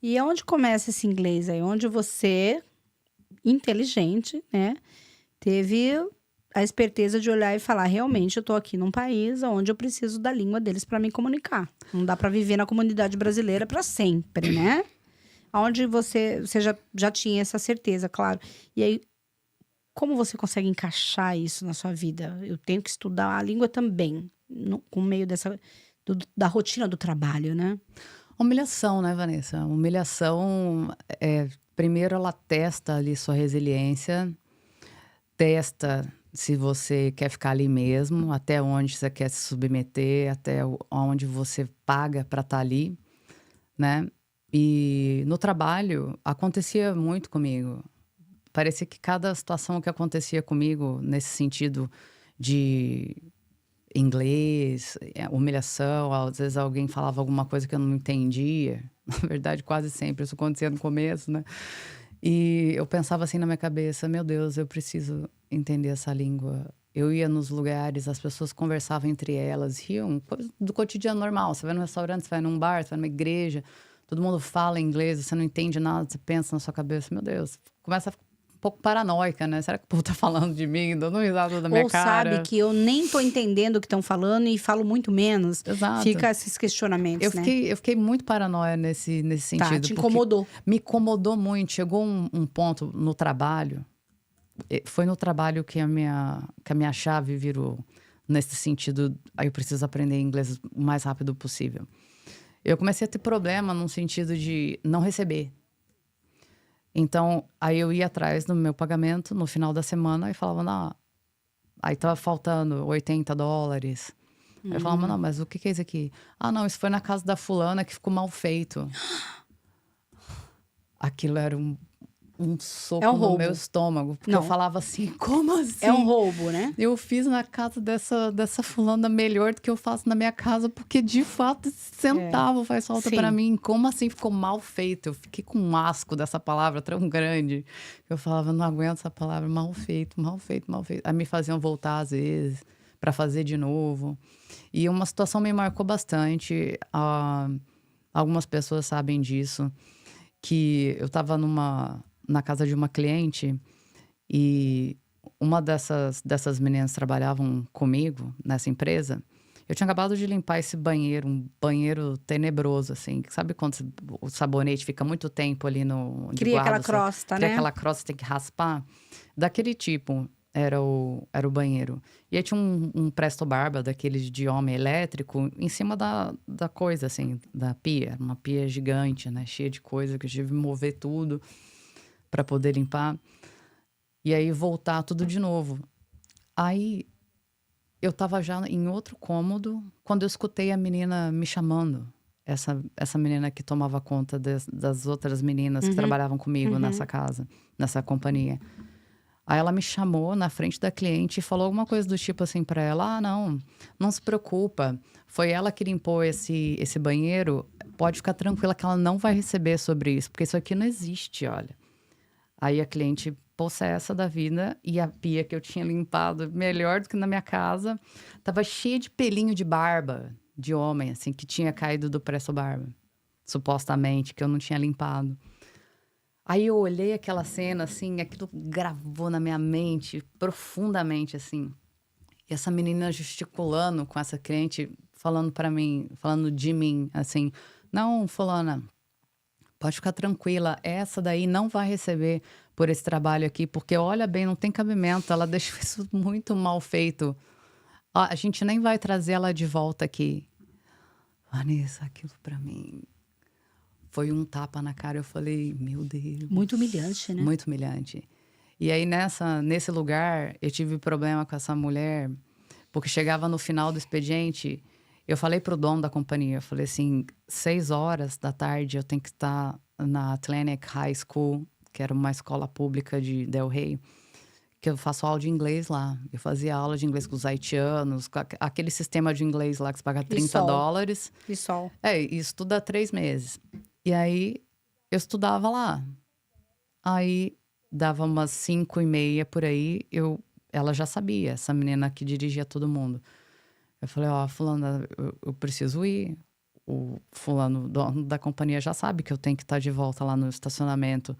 E aonde começa esse inglês aí? Onde você, inteligente, né, teve a esperteza de olhar e falar: "Realmente eu tô aqui num país onde eu preciso da língua deles para me comunicar. Não dá para viver na comunidade brasileira para sempre, né". Aonde você já tinha essa certeza, claro. E aí, como você consegue encaixar isso na sua vida? Eu tenho que estudar a língua também, com meio dessa da rotina do trabalho, né? Humilhação, né, Vanessa? Humilhação, primeiro ela testa ali sua resiliência, testa se você quer ficar ali mesmo, até onde você quer se submeter, até onde você paga para estar ali, né? E no trabalho acontecia muito comigo. Parecia que cada situação que acontecia comigo nesse sentido de inglês, humilhação, às vezes alguém falava alguma coisa que eu não entendia. Na verdade, quase sempre isso acontecia no começo, né. E eu pensava assim na minha cabeça: "Meu Deus, eu preciso entender essa língua". Eu ia nos lugares, as pessoas conversavam entre elas, riam, coisa do cotidiano normal. Você vai num restaurante, você vai num bar, você vai numa igreja, todo mundo fala inglês, você não entende nada, você pensa na sua cabeça: "Meu Deus", começa a ficar um pouco paranoica, né. "Será que o povo tá falando de mim, dando risada da minha Ou sabe cara?" que eu nem tô entendendo o que estão falando e falo muito menos. Exato. Fica esses questionamentos, Eu né. fiquei eu fiquei muito paranoia nesse Tá, sentido, te porque incomodou. me incomodou muito. Chegou um ponto no trabalho, foi no trabalho que a minha chave virou, nesse sentido: "Aí eu preciso aprender inglês o mais rápido possível". Eu comecei a ter problema num sentido de não receber. Então, aí eu ia atrás do meu pagamento no final da semana e falava: "Não", aí estava faltando US$ 80. Aí eu falava: "Não, Hum. mas o que que é isso aqui?". "Ah, não, isso foi na casa da fulana que ficou mal feito". Aquilo era um É um soco no meu roubo. estômago, porque eu Não, falava assim: "Como é um assim? roubo, né. Eu fiz na casa dessa fulana melhor do que eu faço na minha casa, porque de fato esse É, centavo faz falta pra sim. mim. Como assim ficou mal feito?". Eu fiquei com um asco dessa palavra tão grande, eu falava: "Não aguento essa palavra, mal feito, mal feito, mal feito". Aí me faziam voltar às vezes, pra fazer de novo. E uma situação me marcou bastante, algumas pessoas sabem disso, que eu estava na casa de uma cliente e uma dessas meninas trabalhavam comigo nessa empresa. Eu tinha acabado de limpar esse banheiro, um banheiro tenebroso, assim. Sabe quando o sabonete fica muito tempo ali no onde Cria aquela guarda o sa crosta, cria né. aquela crosta, você tem que raspar? Daquele tipo era o banheiro. E aí tinha um presto barba daqueles de homem elétrico em cima da coisa, assim, da pia. Uma pia gigante, né, cheia de coisa que eu tive que mover tudo para poder limpar. E aí voltar tudo de novo. Aí eu estava já em outro cômodo quando eu escutei a menina me chamando. Essa menina que tomava conta das outras meninas que Uhum, trabalhavam comigo nessa uhum. casa, nessa companhia. Aí ela me chamou na frente da cliente e falou alguma coisa do tipo assim pra ela: "Ah, não, não se preocupa, foi ela que limpou esse banheiro, pode ficar tranquila que ela não vai receber sobre isso, porque isso aqui não existe, olha". Aí a cliente possessa da vida, e a pia que eu tinha limpado melhor do que na minha casa, estava cheia de pelinho de barba, de homem, assim, que tinha caído do presto barba, supostamente, que eu não tinha limpado. Aí eu olhei aquela cena, assim, aquilo gravou na minha mente profundamente, assim. E essa menina gesticulando com essa cliente, falando pra mim, falando de mim, assim: "Não, fulana, pode ficar tranquila, essa daí não vai receber por esse trabalho aqui, porque olha bem, não tem cabimento, ela deixou isso muito mal feito. Ó, a gente nem vai trazer ela de volta aqui". Vanessa, aquilo pra mim foi um tapa na cara, eu falei: "Meu Muito humilhante, Deus", né. muito humilhante. E aí nesse lugar, eu tive problema com essa mulher, porque chegava no final do expediente, eu falei para o dono da companhia, eu falei assim: 6 horas da tarde eu tenho que estar na Atlantic High School, que era uma escola pública de Del Rey, que eu faço aula de inglês lá. Eu fazia aula de inglês com os haitianos, com aquele sistema de inglês lá que você paga E sol, US$ 30. e sol. E estuda 3 meses. E aí, eu estudava lá. Aí, dava umas 5h30 por aí, ela já sabia, essa menina que dirigia todo mundo. Eu falei: "Ó, fulana, eu preciso ir. o fulano, dono da companhia, já sabe que eu tenho que estar de volta lá no estacionamento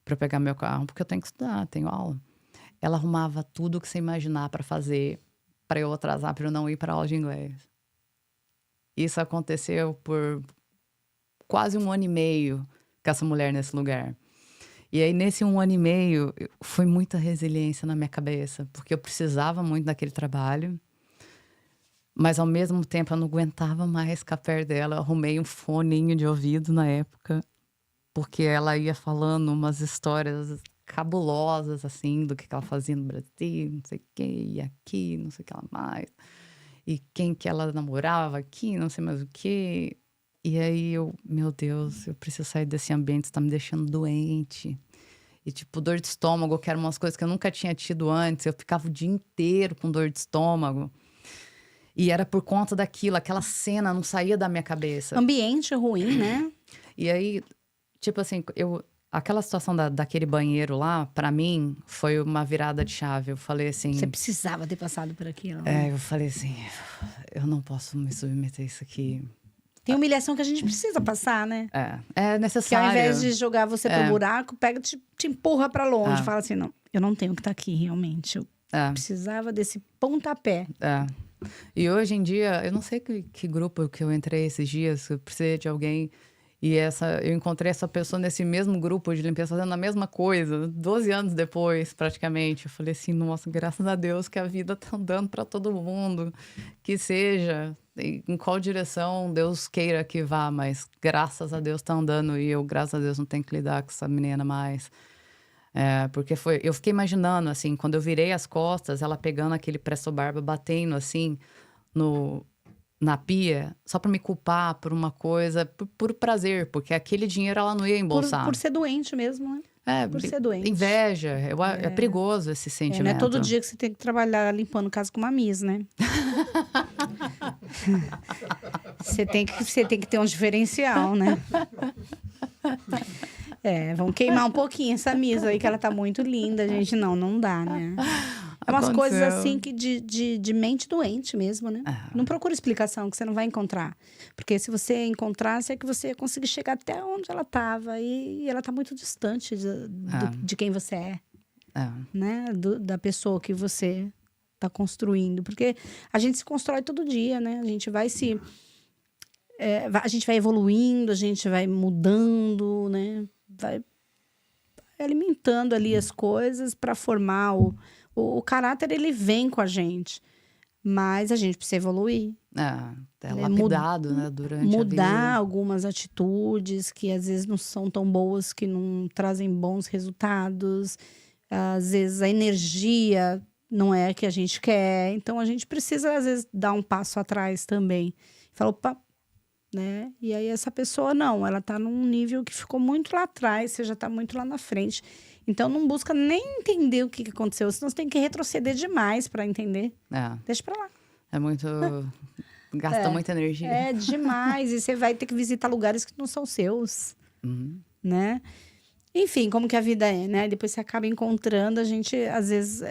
para pegar meu carro, porque eu tenho que estudar, tenho aula. Ela arrumava tudo que você imaginar para fazer, para eu atrasar, para eu não ir para aula de inglês. Isso aconteceu por quase 1 ano e meio com essa mulher nesse lugar. E aí, nesse 1 ano e meio, foi muita resiliência na minha cabeça, porque eu precisava muito daquele trabalho, mas ao mesmo tempo eu não aguentava mais ficar perto dela. Eu arrumei um foninho de ouvido na época, porque ela ia falando umas histórias cabulosas, assim, do que ela fazia no Brasil, não sei o que, e aqui, não sei o que ela mais. E quem que ela namorava aqui, não sei mais o que. E aí meu Deus, eu preciso sair desse ambiente, isso tá me deixando doente. E tipo, dor de estômago, que eram umas coisas que eu nunca tinha tido antes. Eu ficava o dia inteiro com dor de estômago. E era por conta daquilo, aquela cena não saía da minha cabeça. Ambiente ruim, né? E aí, tipo assim, aquela situação daquele banheiro lá, pra mim, foi uma virada de chave. Eu falei assim... Você precisava ter passado por aquilo. Né? eu falei assim, eu não posso me submeter a isso aqui. Tem humilhação que a gente precisa passar, né? É Que necessário. ao invés de jogar você pro buraco, pega te empurra pra longe. Fala assim, não, eu não tenho que estar aqui, realmente. Eu precisava desse pontapé. E hoje em dia, eu não sei que grupo que eu entrei esses dias, eu precisei de alguém. E eu encontrei essa pessoa nesse mesmo grupo de limpeza, fazendo a mesma coisa, 12 anos depois, praticamente. Eu falei assim, nossa, graças a Deus que a vida tá andando para todo mundo. Que seja, em qual direção Deus queira que vá, mas graças a Deus tá andando. E eu, graças a Deus, não tenho que lidar com essa menina mais. Porque eu fiquei imaginando, assim, quando eu virei as costas, ela pegando aquele presto-barba, batendo, assim, na pia, só pra me culpar por uma coisa, por prazer, porque aquele dinheiro ela não ia embolsar. Por ser doente mesmo, né? Por ser doente. Inveja, é perigoso esse sentimento. Não é todo dia que você tem que trabalhar limpando casa com uma Miss, né? Você tem que ter um diferencial, né? Vamos queimar um pouquinho essa Miss aí, que ela tá muito linda, gente. Não dá, né? É umas coisas assim que de mente doente mesmo, né? Não procura explicação que você não vai encontrar. Porque se você encontrasse, é que você ia conseguir chegar até onde ela estava. E ela tá muito distante de quem você é. Né? Da pessoa que você tá construindo. Porque a gente se constrói todo dia, né? A gente vai a gente vai evoluindo, a gente vai mudando, né? Vai alimentando ali as coisas para formar o caráter. Ele vem com a gente, mas a gente precisa evoluir. Lapidado, né, durante a vida. Mudar algumas atitudes que às vezes não são tão boas, que não trazem bons resultados. Às vezes a energia não é a que a gente quer. Então a gente precisa às vezes dar um passo atrás também. Fala, opa, né? E aí essa pessoa não, ela tá num nível que ficou muito lá atrás, você já tá muito lá na frente. Então não busca nem entender o que aconteceu, senão você tem que retroceder demais para entender. Deixa pra lá. É muito... Gasta muita energia. É demais, e você vai ter que visitar lugares que não são seus, né? Enfim, como que a vida é, né? Depois você acaba encontrando, a gente às vezes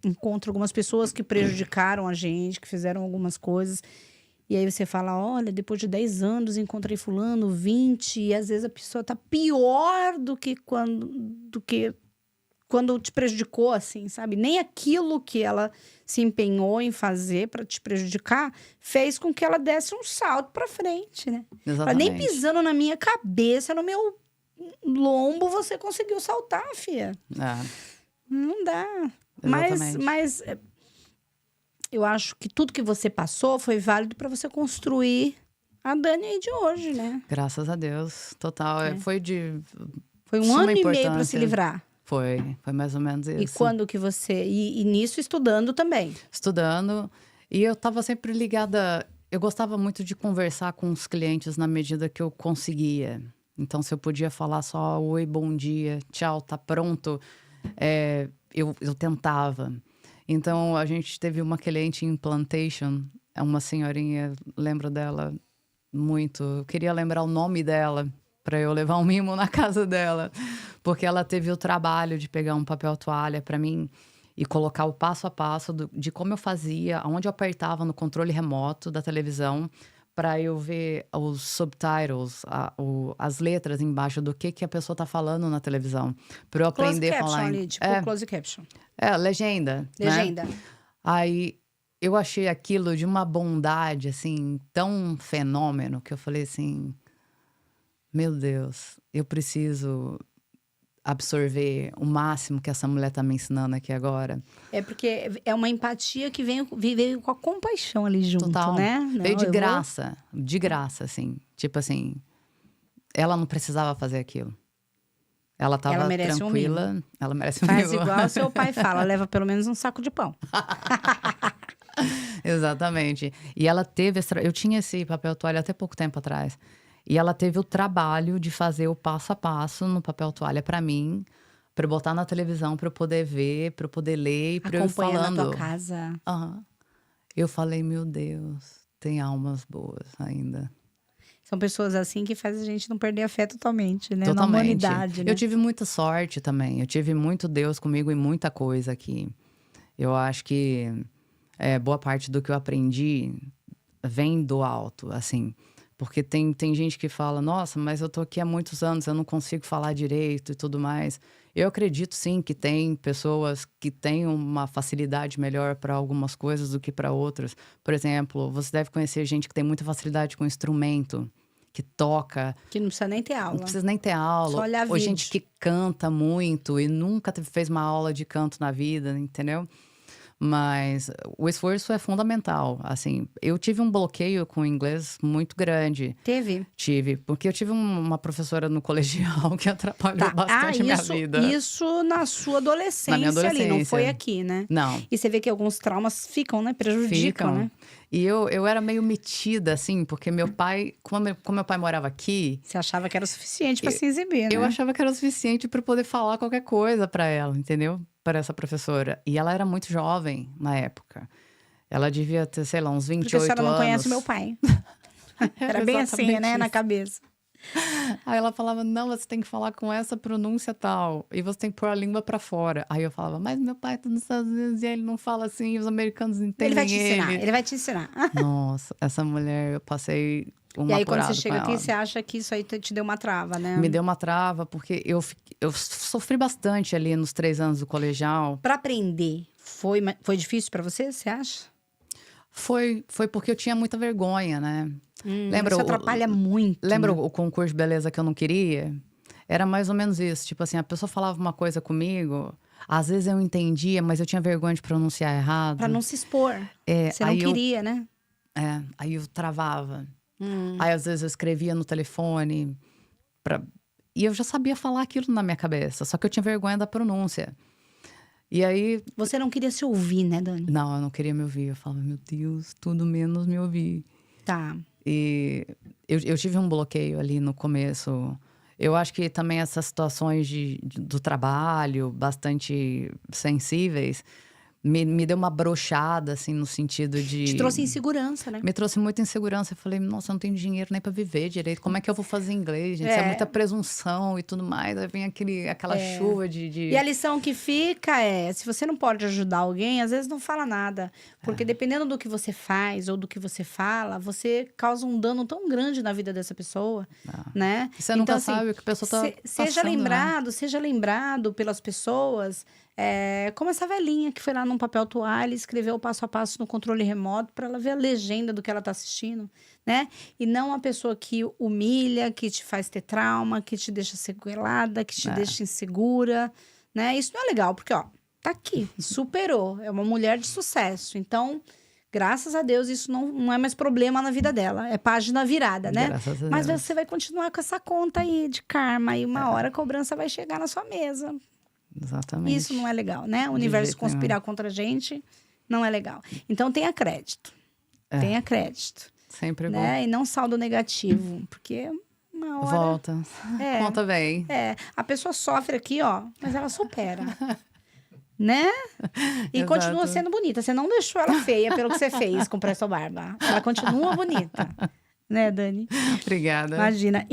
encontra algumas pessoas que prejudicaram a gente, que fizeram algumas coisas. E aí você fala, olha, depois de 10 anos encontrei fulano, 20, e às vezes a pessoa tá pior do que quando te prejudicou, assim, sabe? Nem aquilo que ela se empenhou em fazer para te prejudicar fez com que ela desse um salto para frente, né? Exatamente. Nem pisando na minha cabeça, no meu lombo, você conseguiu saltar, filha. Não dá. Mas eu acho que tudo que você passou foi válido para você construir a Dani aí de hoje, né? Graças a Deus, total. Foi 1 ano e meio para se livrar. Foi mais ou menos isso. E quando que você... E nisso estudando também. Estudando. E eu tava sempre ligada... Eu gostava muito de conversar com os clientes na medida que eu conseguia. Então, se eu podia falar só oi, bom dia, tchau, tá pronto, eu tentava. Então, a gente teve uma cliente em Plantation, uma senhorinha, lembro dela muito. Eu queria lembrar o nome dela para eu levar um mimo na casa dela. Porque ela teve o trabalho de pegar um papel toalha para mim e colocar o passo a passo de como eu fazia, onde eu apertava no controle remoto da televisão para eu ver os subtitles, as letras embaixo do que a pessoa tá falando na televisão. Para eu Close aprender a caption falar. ali, tipo close caption. Legenda. Legenda. Né? Aí eu achei aquilo de uma bondade, assim, tão fenômeno, que eu falei assim: meu Deus, eu preciso absorver o máximo que essa mulher tá me ensinando aqui agora. É porque é uma empatia que veio com a compaixão ali junto, Total. né? Veio de graça, assim. Tipo assim, ela não precisava fazer aquilo. Ela tava merece tranquila. mimo. Ela merece um Faz mimo. igual seu pai fala, leva pelo menos um saco de pão. Exatamente. E ela teve... Eu tinha esse papel toalha até pouco tempo atrás. E ela teve o trabalho de fazer o passo a passo no papel toalha para mim, para eu botar na televisão, para eu poder ver, para eu poder ler e para eu ir falando. Acompanha na tua casa. Eu falei, meu Deus, tem almas boas ainda. São pessoas assim que fazem a gente não perder a fé totalmente, né? Totalmente. Na humanidade, né? Eu tive muita sorte também. Eu tive muito Deus comigo e muita coisa aqui. Eu acho que boa parte do que eu aprendi vem do alto, assim. Porque tem gente que fala, nossa, mas eu tô aqui há muitos anos, eu não consigo falar direito e tudo mais. Eu acredito, sim, que tem pessoas que têm uma facilidade melhor para algumas coisas do que para outras. Por exemplo, você deve conhecer gente que tem muita facilidade com instrumento, que toca. Que não precisa nem ter aula. Não precisa nem ter aula. Só olhar Ou vídeo. gente que canta muito e nunca fez uma aula de canto na vida, entendeu? Mas o esforço é fundamental, assim. Eu tive um bloqueio com o inglês muito grande. Teve? Tive, porque eu tive uma professora no colegial que atrapalhou bastante a minha vida. Isso na sua adolescência, Na minha adolescência. ali, não foi aqui, né? Não. E você vê que alguns traumas ficam, né? Prejudicam, né? E eu era meio metida, assim, porque meu pai... Como meu pai morava aqui... Você achava que era o suficiente para se exibir, né? Eu achava que era o suficiente para poder falar qualquer coisa para ela, entendeu? Para essa professora. E ela era muito jovem na época. Ela devia ter, sei lá, uns 28 anos. Porque a senhora não conhece o meu pai. Era bem assim, né? Na cabeça. Aí ela falava, não, você tem que falar com essa pronúncia tal. E você tem que pôr a língua pra fora. Aí eu falava, mas meu pai tá nos Estados Unidos e ele não fala assim, e os americanos entendem ele. Vai te ensinar, ele vai te ensinar. Nossa, essa mulher, eu passei uma E aí, quando você apurada chega com aqui, ela. você acha que isso aí te deu uma trava, né? Me deu uma trava, porque eu sofri bastante ali nos 3 anos do colegial. Pra aprender, foi difícil pra você acha? Foi porque eu tinha muita vergonha, né? Lembra Isso atrapalha muito. Lembra né? o concurso de beleza que eu não queria? Era mais ou menos isso. Tipo assim, a pessoa falava uma coisa comigo, às vezes eu entendia, mas eu tinha vergonha de pronunciar errado. Pra não se expor. Você não queria, né? Aí eu travava. Aí às vezes eu escrevia no telefone. E eu já sabia falar aquilo na minha cabeça, só que eu tinha vergonha da pronúncia. E aí... Você não queria se ouvir, né, Dani? Não, eu não queria me ouvir. Eu falava, meu Deus, tudo menos me ouvir. Tá. E eu tive um bloqueio ali no começo. Eu acho que também essas situações do trabalho, bastante sensíveis, me deu uma broxada, assim, no sentido de... Te trouxe insegurança, né? Me trouxe muita insegurança. Eu falei, nossa, eu não tenho dinheiro nem para viver direito. Como é que eu vou fazer inglês, gente? Isso é muita presunção e tudo mais. Aí vem aquela chuva de... E a lição que fica é, se você não pode ajudar alguém, às vezes não fala nada. Porque dependendo do que você faz ou do que você fala, você causa um dano tão grande na vida dessa pessoa, né? Você nunca sabe o que a pessoa tá Seja lembrado pelas pessoas... como essa velhinha que foi lá num papel toalha e escreveu o passo a passo no controle remoto para ela ver a legenda do que ela tá assistindo, né? E não a pessoa que humilha, que te faz ter trauma, que te deixa sequelada, que te deixa insegura, né? Isso não é legal, porque, ó, tá aqui, superou, é uma mulher de sucesso. Então, graças a Deus, isso não é mais problema na vida dela, é página virada, né? Graças a Mas Deus. você vai continuar com essa conta aí de karma e uma hora a cobrança vai chegar na sua mesa. Exatamente. Isso não é legal, né? O universo jeito conspirar nenhum. contra a gente não é legal. Então, tenha crédito. Tenha crédito. Sempre bom. Né? E não saldo negativo. Porque uma hora... Volta. Conta bem. A pessoa sofre aqui, ó. Mas ela supera. Né? E Exato. continua sendo bonita. Você não deixou ela feia pelo que você fez com Presto Barba. Ela continua bonita. Né, Dani? Obrigada. Imagina.